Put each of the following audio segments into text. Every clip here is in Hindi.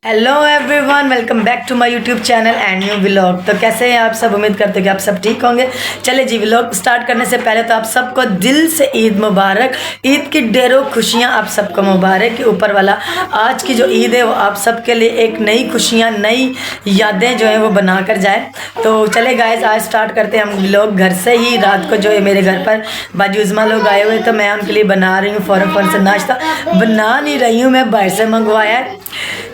Hello everyone, welcome back to my YouTube channel and new vlog. तो कैसे हैं आप सब? उम्मीद करते हैं कि आप सब ठीक होंगे। चले जी, व्लॉग स्टार्ट करने से पहले तो आप सबको दिल से ईद मुबारक। ईद की ढेरों खुशियां आप सबको मुबारक। कि ऊपर वाला आज की जो ईद है वो आप सबके लिए एक नई खुशियां, नई यादें जो है वो बना कर जाए। तो चले गाइस, आज स्टार्ट करते हैं हम व्लॉग घर से ही। रात को जो है मेरे घर पर बाजू उज़मा लोग आए हुए, तो मैं उनके लिए बना रही हूँ फ़ौरन से नाश्ता। बना नहीं रही हूँ, मैं बाहर से मंगवाया है,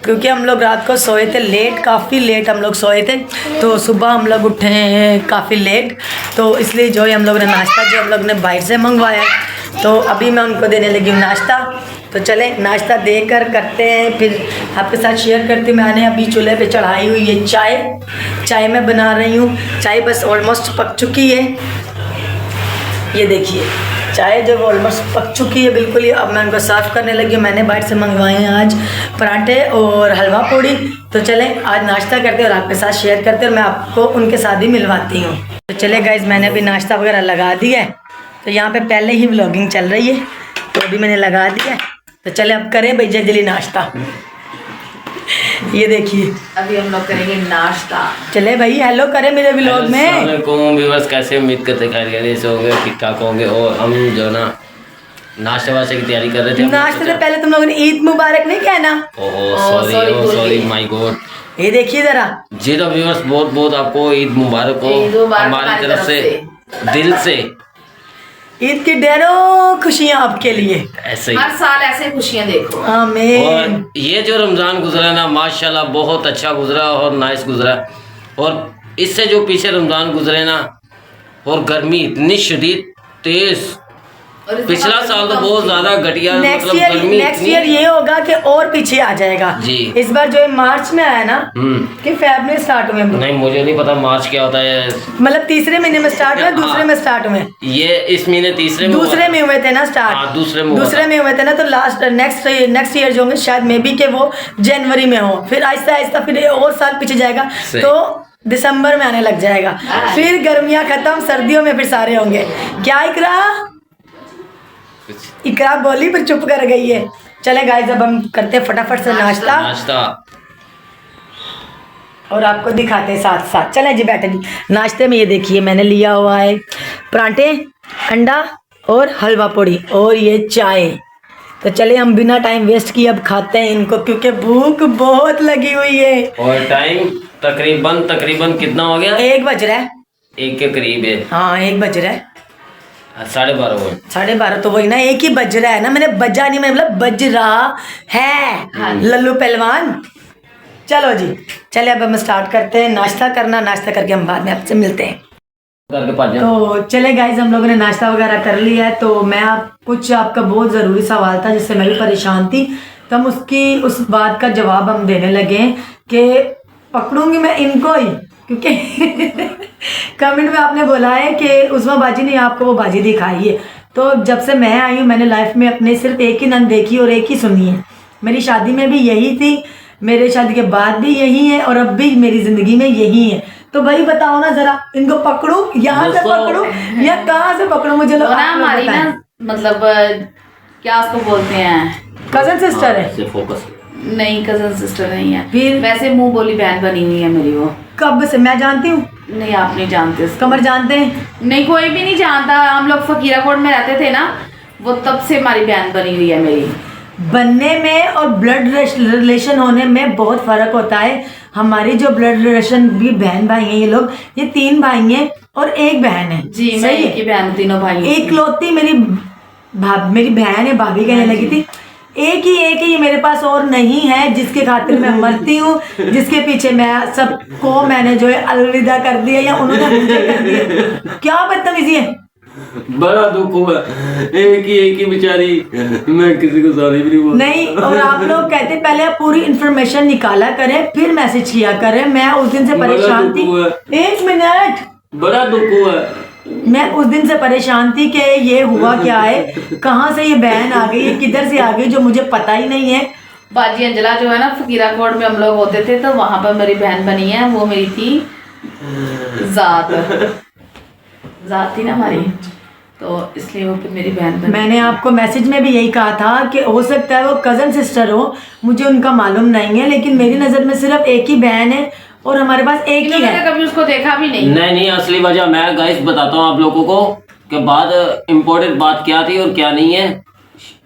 क्योंकि हम लोग रात को सोए थे लेट, काफ़ी लेट हम लोग सोए थे। तो सुबह हम लोग उठे हैं काफ़ी लेट, तो इसलिए जो है हम लोग ने नाश्ता जो हम लोग ने बाहर से मंगवाया। तो अभी मैं उनको देने लगी हूँ नाश्ता। तो चले नाश्ता देकर करते हैं, फिर आपके साथ शेयर करती हूँ। मैंने अभी चूल्हे पे चढ़ाई हुई है चाय मैं बना रही हूँ। चाय बस ऑलमोस्ट पक चुकी है, ये देखिए चाय जो ऑलमोस्ट पक चुकी है बिल्कुल ही। अब मैं उनको साफ़ करने लगी हूँ। मैंने बाहर से मंगवाए हैं आज पराठे और हलवा पूड़ी। तो चले आज नाश्ता करते हैं और आपके साथ शेयर करते हैं, और मैं आपको उनके साथ ही मिलवाती हूँ। तो चले गाइस, मैंने अभी नाश्ता वगैरह लगा दिया है। तो यहाँ पे पहले ही व्लॉगिंग चल रही है, तो अभी मैंने लगा दिया है। तो चले अब करें भाई जल्दी नाश्ता। ये देखिए अभी हम लोग करेंगे नाश्ता। चले भाई हेलो करें मेरे व्लॉग में। व्यूअर्स कैसे, उम्मीद करते खैरियत से होंगे, ठीक ठाक होंगे। और हम जो ना नाश्ते वास्ते की तैयारी कर रहे थे। नाश्ते से पहले तुम लोगों ने ईद मुबारक नहीं कहना? Sorry my God. ये देखिए जरा जी। तो व्यूअर्स बहुत बहुत आपको ईद मुबारक हो हमारी तरफ से, दिल से। ईद की ढेरों खुशियाँ आपके लिए, ऐसे ही हर साल ऐसे खुशियाँ देखो। आमीन। और ये जो रमज़ान गुजरा ना माशाल्लाह बहुत अच्छा गुजरा और नाइस गुजरा। और इससे जो पीछे रमज़ान गुजरे ना, और गर्मी इतनी शदीद तेज, पिछला साल तो बहुत ज्यादा घटिया। नेक्स्ट ईयर ये होगा कि और पीछे आ जाएगा जी। इस बार जो है मार्च में आया ना कि फेब में स्टार्ट हुए। नहीं मुझे नहीं पता मार्च क्या होता है, मतलब तीसरे महीने में स्टार्ट हुए, दूसरे में स्टार्ट हुए। ये इस महीने दूसरे में हुए थे ना स्टार्ट। दूसरे में हुए थे ना, तो लास्ट नेक्स्ट ईयर जो होंगे शायद मे बी के वो जनवरी में हो, फिर आहिस्ता आहिस्ता फिर और साल पीछे जाएगा, तो दिसंबर में आने लग जाएगा। फिर गर्मियाँ खत्म, सर्दियों में फिर सारे होंगे। क्या इकरा बोली पर चुप कर गई है। चले गाइस, अब हम करते हैं फटाफट से नाश्ता और आपको दिखाते हैं साथ साथ। चले जी बैठे जी। नाश्ते में ये देखिए मैंने लिया हुआ है पराठे, अंडा और हलवा पूड़ी और ये चाय। तो चले हम बिना टाइम वेस्ट किए अब खाते हैं इनको, क्योंकि भूख बहुत लगी हुई है। और टाइम तकरीबन कितना हो गया? 1 बज रहा है। 1 के करीब है। हाँ 1 बज रहा है। 12:30 12:30 तो वही ना, 1 ही बज रहा है ना। मैंने बजा नहीं, मैंने मतलब बज रहा है। लल्लू पहलवान। चलो जी, चले अब हम स्टार्ट करते हैं नाश्ता करना। नाश्ता करके हम बाद में आपसे मिलते हैं। तो चले गाइस, हम लोगों ने नाश्ता वगैरह कर लिया है। तो मैं आपका बहुत ज़रूरी सवाल था जिससे मैं भी परेशान थी, तो हम उस बात का जवाब हम देने लगे हैं कि पकड़ूंगी मैं इनको ही, क्योंकि कमेंट में आपने बोला है कि उज़मा बाजी ने आपको वो बाजी दिखाई है। तो जब से मैं आई हूँ मैंने लाइफ में अपने सिर्फ एक ही नन देखी और एक ही सुनी है। मेरी शादी में भी यही थी, मेरे शादी के बाद भी यही है, और अब भी मेरी ज़िंदगी में यही है। तो भाई बताओ ना जरा, इनको पकड़ूं, यहाँ से पकड़ूं या कहाँ से पकड़ूं? मुझे लोग हमारी ना मतलब क्या उसको बोलते हैं, कजन सिस्टर है। नहीं कजन सिस्टर नहीं है, फिर वैसे मुंह बोली बहन बनी हुई है मेरी। वो कब से मैं जानती हूँ? नहीं आप नहीं जानते। कमर जानते हैं? नहीं कोई भी नहीं जानता। हम लोग फकीरा कोट में रहते थे ना, वो तब से हमारी बहन बनी हुई है मेरी। बनने में और ब्लड रिलेशन होने में बहुत फर्क होता है। हमारी जो ब्लड रिलेशन भी बहन भाई हैं, ये लोग, ये 3 भाई हैं और 1 बहन है। जी मैं एक ही बहन, तीनों भाई। एक लौती मेरी बहन है, भाभी कहने लगी थी। एक ही ये मेरे पास और नहीं है, जिसके खातिर मैं मरती हूँ, जिसके पीछे मैं सबको मैंने जो है अलविदा कर दिया या उन्होंने मुझे कर दिया। क्या बदतमीजी है, बड़ा दुख हुआ। एक ही बेचारी, मैं किसी को सॉरी भी नहीं बोल। नहीं, और आप लोग कहते पहले आप पूरी इन्फॉर्मेशन निकाला करें फिर मैसेज किया करें। मैं उस दिन से परेशान थी। 1 मिनट, बड़ा दुख हुआ। मैं उस दिन से परेशान थी कि ये हुआ क्या है, कहाँ से ये बहन आ गई, किधर से आ गई, जो मुझे पता ही नहीं है। बाजी अंजला जो है ना, फकीरा कोट में हम लोग होते थे, तो वहां पर मेरी बहन बनी है। वो मेरी थी जात थी ना हमारी। तो इसलिए वो फिर मेरी बहन बनी। मैंने आपको मैसेज में भी यही कहा था कि हो सकता है वो कज़न सिस्टर हो, मुझे उनका मालूम नहीं है, लेकिन मेरी नज़र में सिर्फ एक ही बहन है और हमारे पास एक ही मैंने है। कभी उसको देखा भी नहीं। नहीं असली वजह मैं गाइस बताता हूँ आप लोगों को कि बाद इम्पोर्टेंट बात क्या थी और क्या नहीं है,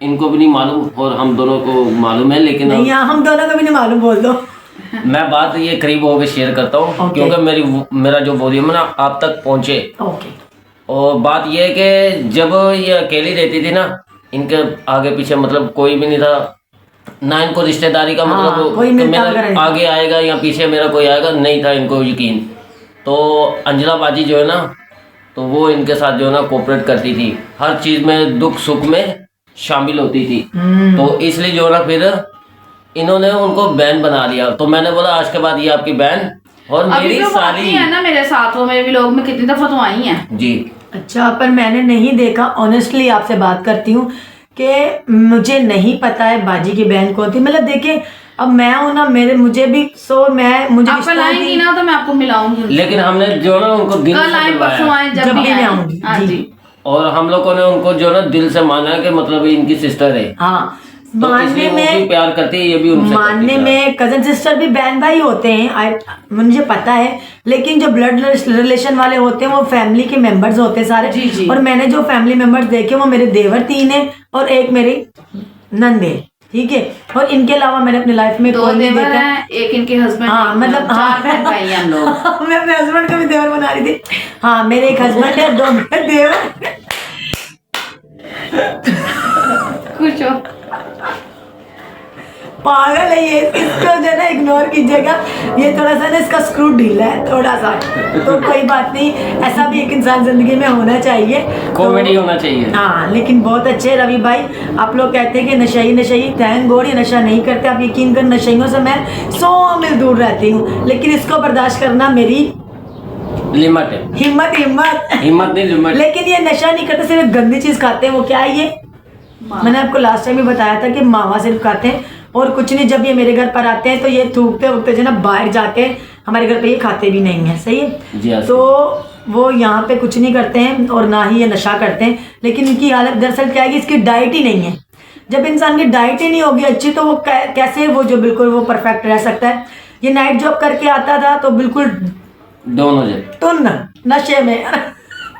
इनको भी नहीं मालूम और हम दोनों को मालूम है, लेकिन नहीं हम दोनों को भी नहीं मालूम, बोल दो। मैं बात ये करीब होकर शेयर करता हूँ Okay. क्योंकि मेरा जो वॉल्यूम है ना आप तक पहुँचे। ओके। और बात ये है कि जब ये अकेली रहती थी ना, इनके आगे पीछे मतलब कोई भी नहीं था ना, इनको रिश्तेदारी का हाँ, मतलब कोई कि मिलता मेरा वगैरह आगे आएगा या पीछे मेरा कोई आएगा, नहीं था इनको यकीन। तो अंजला बाजी जो है ना, तो वो इनके साथ जो है ना कोऑपरेट करती थी, हर चीज़ में दुख सुख में शामिल होती थी। तो इसलिए जो है ना फिर इन्होंने उनको बहन बना लिया। तो मैंने बोला आज के बाद ये आपकी बहन और अभी मेरी तो वो आती साली है ना मेरे साथ, वो मेरे व्लॉग में कितनी दफा तो आई हैं। जी। अच्छा, पर मैंने नहीं देखा, ऑनेस्टली आपसे बात करती हूँ कि मुझे नहीं पता है बाजी की बहन कौन थी। मतलब देखिए अब मैं हूँ ना, मुझे भी मुझे आप कल आएंगी ना तो मैं आपको मिलाऊंगी। लेकिन हमने जो ना उनको दिल कल से आए बुलवाया परसों आए, जब जब भी भी मैं आए। आऊंगी, हाँ जी। जी। और हम लोगों ने उनको जो ना दिल से माना है कि मतलब ये इनकी सिस्टर है। हाँ, तो इसलिए वो भी प्यार करती है, ये भी उनसे मानने करती है। में कजन सिस्टर भी बहन भाई होते हैं, मुझे पता है, लेकिन जो ब्लड रिलेशन वाले होते हैं वो फैमिली के मेंबर्स होते हैं सारे। जी, जी। और मैंने जो फैमिली मेंबर्स देखे वो मेरे देवर 3 है और एक मेरी नंदे, ठीक है। और इनके अलावा मैंने अपनी लाइफ में 2 कोई नहीं देवर देखा। हैं, एक इनके हस्बैंड। हाँ मतलब 4 बहन भाई हैं हम लोग। मैं अपने हस्बैंड को भी देवर बना रही थी। हाँ, मेरे एक हस्बैंड है, 2 मेरे देवर। खुश हो। पागल है ये, इसको जो है ना इग्नोर कीजिएगा, ये थोड़ा सा ना इसका स्क्रू ढीला है थोड़ा सा, तो कोई बात नहीं, ऐसा भी एक इंसान जिंदगी में होना चाहिए, कॉमेडी होना चाहिए। हाँ। लेकिन बहुत अच्छे रवि भाई, आप लोग कहते हैं कि नशई, थैंक गॉड ये नशा नहीं करते। आप यकीन कर, नशइयों से मैं 100 मील दूर रहती हूँ, लेकिन इसको बर्दाश्त करना मेरी लिमिट है। हिम्मत हिम्मत नहीं, लिमिट। लेकिन ये नशा नहीं करते, सिर्फ गंदी चीज खाते हैं। वो क्या है ये, मैंने आपको लास्ट टाइम भी बताया था कि मावा सिर्फ खाते हैं और कुछ नहीं। जब ये मेरे घर पर आते हैं तो ये थूकते वूकते जो ना बाहर जाके हमारे घर पे ये खाते भी नहीं है, सही जी है। हाँ, तो वो यहाँ पे कुछ नहीं करते हैं और ना ही ये नशा करते हैं, लेकिन इनकी हालत दरअसल क्या है कि इसकी डाइट ही नहीं है। जब इंसान की डाइट ही नहीं होगी अच्छी तो वो कैसे वो जो बिल्कुल वो परफेक्ट रह सकता है। ये नाइट जॉब करके आता था तो बिल्कुल डाउन हो जाए, टुन नशे में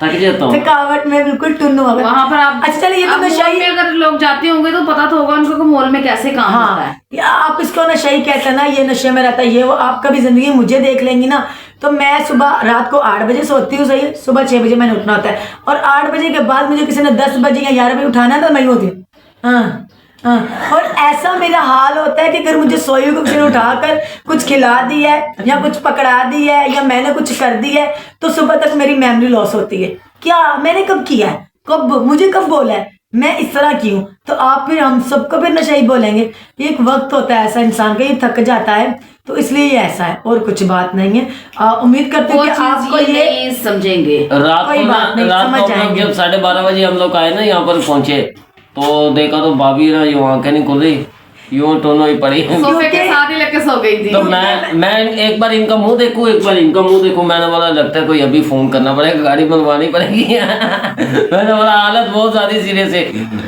थक जाता हूँ। थकावट में बिल्कुल टुन हुआ। वहाँ पर आप अच्छा चलिए, ये तो अब नशा मॉल ही। में अगर लोग जाते होंगे तो पता तो होगा उनको कि मॉल में कैसे काम होता है। हाँ, या आप इसको नशा ही कहते हैं ना, ये नशे में रहता है ये वो। आप कभी जिंदगी मुझे देख लेंगी ना तो मैं सुबह रात को 8 बजे सोती हूँ, सही है, सुबह 6 बजे मैंने उठना होता है, और 8 बजे के बाद मुझे किसी ने 10 बजे या 11 बजे उठाना है तो मैं ही होती हूँ। हाँ हाँ, और ऐसा मेरा हाल होता है कि अगर मुझे सोई हुई को किसी ने उठाकर कुछ खिला दी है या कुछ पकड़ा दी है या मैंने कुछ कर दी है तो सुबह तक मेरी मेमोरी लॉस होती है। क्या मैंने कब किया है, कब मुझे कब बोला है, मैं इस तरह की हूँ, तो आप फिर हम सबको फिर नशा ही बोलेंगे। ये एक वक्त होता है ऐसा इंसान का, ये थक जाता है, तो इसलिए ये ऐसा है और कुछ बात नहीं है। उम्मीद करते वो हैं कि चीज आपको ये ये नहीं समझेंगे। रात कोई को बात नहीं, रात समझ को हम लोग जाएंगे। जब 12:30 बजे हम लोग आए ना यहाँ पर पहुंचे तो देखा तो भाभी ना यूं आंखें नहीं खुल रही, यूं टोनो ही पड़ी। सोफे के साथ ही लेके सो गई थी। तो मैं एक बार इनका मुंह देखूं, एक बार इनका मुंह देखूं, मैंने बोला लगता है कोई अभी फोन करना पड़ेगा, गाड़ी बनवानी पड़ेगी। मैंने बोला हालत बहुत ज्यादा सीरियस है,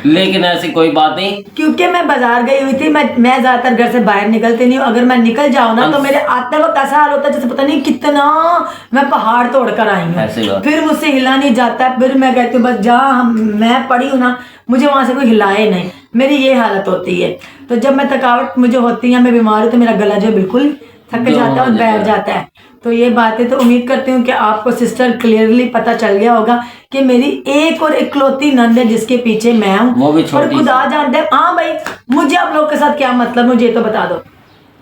लेकिन ऐसी कोई बात नहीं। क्योंकि मैं बाजार गई हुई थी, मैं ज्यादातर घर से बाहर निकलती नहीं हूँ। अगर मैं निकल जाऊँ ना तो मेरे आते वक्त ऐसा हाल होता है जैसे पता नहीं कितना मैं पहाड़ तोड़ कर आई हूँ, फिर मुझसे हिला नहीं जाता है। फिर मैं कहती हूँ बस जहाँ मैं पड़ी हूँ ना मुझे वहां से कोई हिलाए नहीं, मेरी ये हालत होती है। तो जब मैं थकावट मुझे होती है, मैं बीमार हूँ तो मेरा गला जो बिल्कुल थक जाता है और बैठ जाता है। तो ये बात है, तो उम्मीद करती हूँ कि आपको सिस्टर क्लियरली पता चल गया होगा कि मेरी एक और इकलौती नंद है जिसके पीछे मैं हूँ, और खुदा जानते हैं। हाँ भाई, मुझे आप लोग के साथ क्या मतलब, मुझे तो बता दो।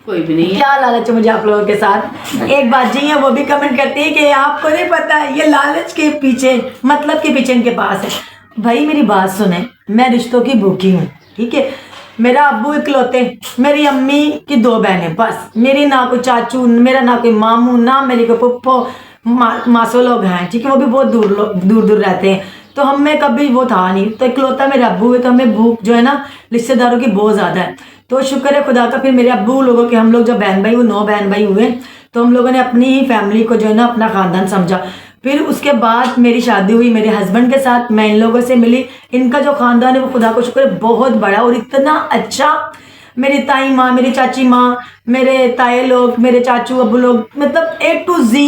कोई भी नहीं है। क्या लालच है मुझे आप लोगों के साथ। एक बात जी है, वो भी कमेंट करती है कि आपको नहीं पता ये लालच के पीछे, मतलब के पीछे इनके पास है। भाई मेरी बात सुने, मैं रिश्तों की भूखी हूँ, ठीक है। मेरा अब्बू इकलौते, मेरी अम्मी की 2 बहनें बस, मेरी ना कोई चाचू, मेरा ना कोई मामू, ना मेरी कोई पुप्पो, मासो लोग हैं, ठीक है, वो भी बहुत दूर दूर रहते हैं। तो हम में कभी वो था नहीं, तो इकलौता मेरे अब्बू है, तो हमें भूख जो है ना रिश्तेदारों की बहुत ज़्यादा है। तो शुक्र है खुदा का, फिर मेरे अब्बू लोगों के, हम लोग जब बहन भाई, वो 9 बहन भाई हुए, तो हम लोगों ने अपनी ही फैमिली को जो है ना अपना ख़ानदान समझा। फिर उसके बाद मेरी शादी हुई मेरे हस्बैंड के साथ, मैं इन लोगों से मिली। इनका जो ख़ानदान है वो खुदा को शुक्र है बहुत बड़ा और इतना अच्छा। मेरी ताई माँ, मेरी चाची माँ, मेरे ताए लोग, मेरे चाचू अब्बू लोग, मतलब A to Z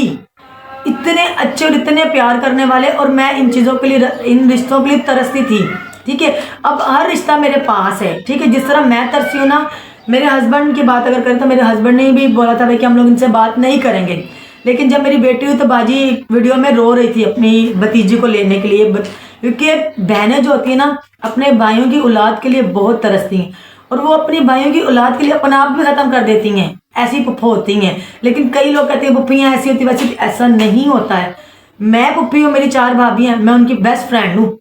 इतने अच्छे और इतने प्यार करने वाले। और मैं इन चीज़ों के लिए, इन रिश्तों के लिए तरसती थी, ठीक है। अब हर रिश्ता मेरे पास है, ठीक है। जिस तरह मैं तरसी हूँ ना, मेरे हस्बैंड की बात अगर करें तो मेरे हस्बैंड ने भी बोला था भाई कि हम लोग इनसे बात नहीं करेंगे। लेकिन जब मेरी बेटी हुई तो बाजी वीडियो में रो रही थी अपनी भतीजी को लेने के लिए, क्योंकि बहनें जो होती है ना अपने भाइयों की औलाद के लिए बहुत तरसती हैं और वो अपनी भाइयों की औलाद के लिए अपना आप भी ख़त्म कर देती हैं, ऐसी पुप्पो होती हैं। लेकिन कई लोग कहते हैं पुप्पियाँ ऐसी होती वैसी, ऐसा नहीं होता है। मैं पुप्पी हूँ, मेरी 4 भाभी हैं, मैं उनकी बेस्ट फ्रेंड हूँ,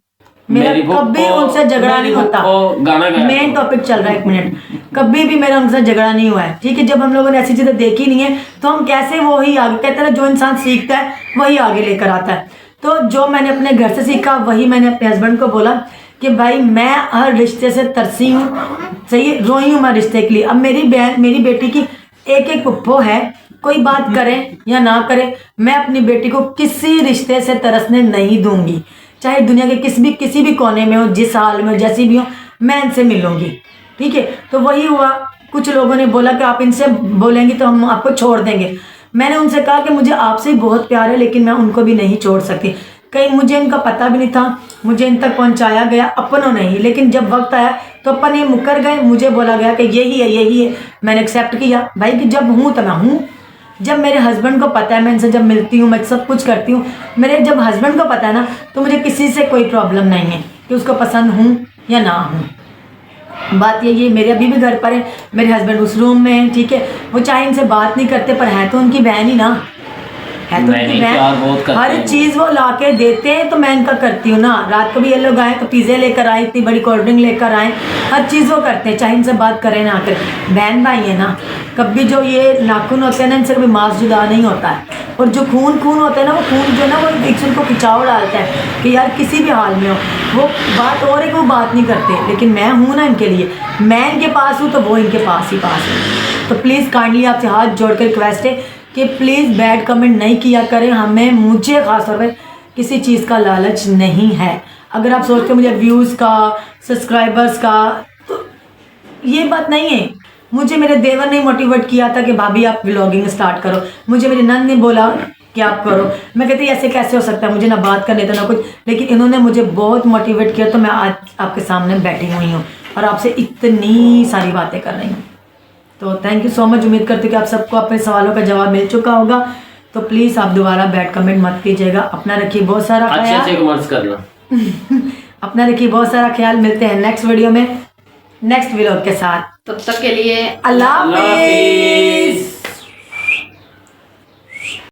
मेरा कभी उनसे झगड़ा नहीं होता। मेन टॉपिक चल रहा है, 1 मिनट। कभी भी मेरा उनसे झगड़ा नहीं हुआ है, ठीक है। जब हम लोगों ने ऐसी चीज़ें देखी नहीं है तो हम कैसे वही आगे, कहते हैं ना जो इंसान सीखता है वही आगे लेकर आता है। तो जो मैंने अपने घर से सीखा वही मैंने अपने हस्बैंड को बोला कि भाई मैं हर रिश्ते से तरसी हूँ, सही रोई हूँ मैं रिश्ते के लिए। अब मेरी बहन, मेरी बेटी की एक पुप्पो है, कोई बात करे या ना करे, मैं अपनी बेटी को किसी रिश्ते से तरसने नहीं दूंगी, चाहे दुनिया के किसी भी कोने में हो, जिस हाल में हो, जैसी भी हो, मैं इनसे मिलूंगी, ठीक है। तो वही हुआ। कुछ लोगों ने बोला कि आप इनसे बोलेंगी तो हम आपको छोड़ देंगे। मैंने उनसे कहा कि मुझे आपसे बहुत प्यार है लेकिन मैं उनको भी नहीं छोड़ सकती। कहीं मुझे इनका पता भी नहीं था, मुझे इन तक पहुंचाया गया अपनों ने ही, लेकिन जब वक्त आया तो अपन ये मुकर गए। मुझे बोला गया कि यही है, मैंने एक्सेप्ट किया भाई कि जब हूँ तो मैं हूँ। जब मेरे हस्बैंड को पता है, मैं इनसे जब मिलती हूँ, मैं सब कुछ करती हूँ, मेरे जब हस्बैंड को पता है ना तो मुझे किसी से कोई प्रॉब्लम नहीं है कि उसको पसंद हूँ या ना हूँ। बात यही है, मेरे अभी भी घर पर है, मेरे हस्बैंड उस रूम में है, ठीक है। वो चाहे इनसे बात नहीं करते पर है तो उनकी बहन ही ना, है तो उनकी बहन। हर चीज़ वो ला के देते हैं तो मैं इनका करती हूँ ना। रात को भी ये लोग आए तो पिज़्ज़े लेकर आए, इतनी बड़ी कोल्ड ड्रिंक लेकर आए, हर चीज़ वो करते हैं, चाहे इनसे बात करें ना करें। बहन भाई है ना, कभी जो ये नाखून होते हैं ना इनसे कभी मांस जुदा नहीं होता है। और जो खून होता है ना, वो खून जो है ना वो एक दूसरे को खिंचाव डालता है कि यार किसी भी हाल में हो। वो बात और एक वो बात नहीं करते, लेकिन मैं हूँ ना इनके लिए, मैं इनके पास हूँ तो वो इनके पास ही पास है। तो प्लीज़ काइंडली आपसे हाथ जोड़ कर रिक्वेस्ट है कि प्लीज़ बैड कमेंट नहीं किया करें। हमें, मुझे ख़ास तौर पर किसी चीज़ का लालच नहीं है। अगर आप सोचते हो मुझे व्यूज़ का, सब्सक्राइबर्स का, तो ये बात नहीं है। मुझे मेरे देवर ने मोटिवेट किया था कि भाभी आप व्लॉगिंग स्टार्ट करो, मुझे मेरी नंद ने बोला कि आप करो। मैं कहती ऐसे कैसे हो सकता है, मुझे ना बात करने तो ना कुछ, लेकिन इन्होंने मुझे बहुत मोटिवेट किया तो मैं आज आपके सामने बैठी हुई हूँ और आपसे इतनी सारी बातें कर रही हूँ। तो थैंक यू सो मच। उम्मीद करती हूँ कि आप सबको अपने सवालों का जवाब मिल चुका होगा। तो प्लीज़ आप दोबारा बैड कमेंट मत कीजिएगा। अपना रखिए बहुत सारा ख्याल, अच्छे कमेंट्स करना। अपना रखिए बहुत सारा ख्याल। मिलते हैं नेक्स्ट वीडियो में नेक्स्ट व्लॉग के साथ। तब तक के लिए अल्लाह हाफिज़।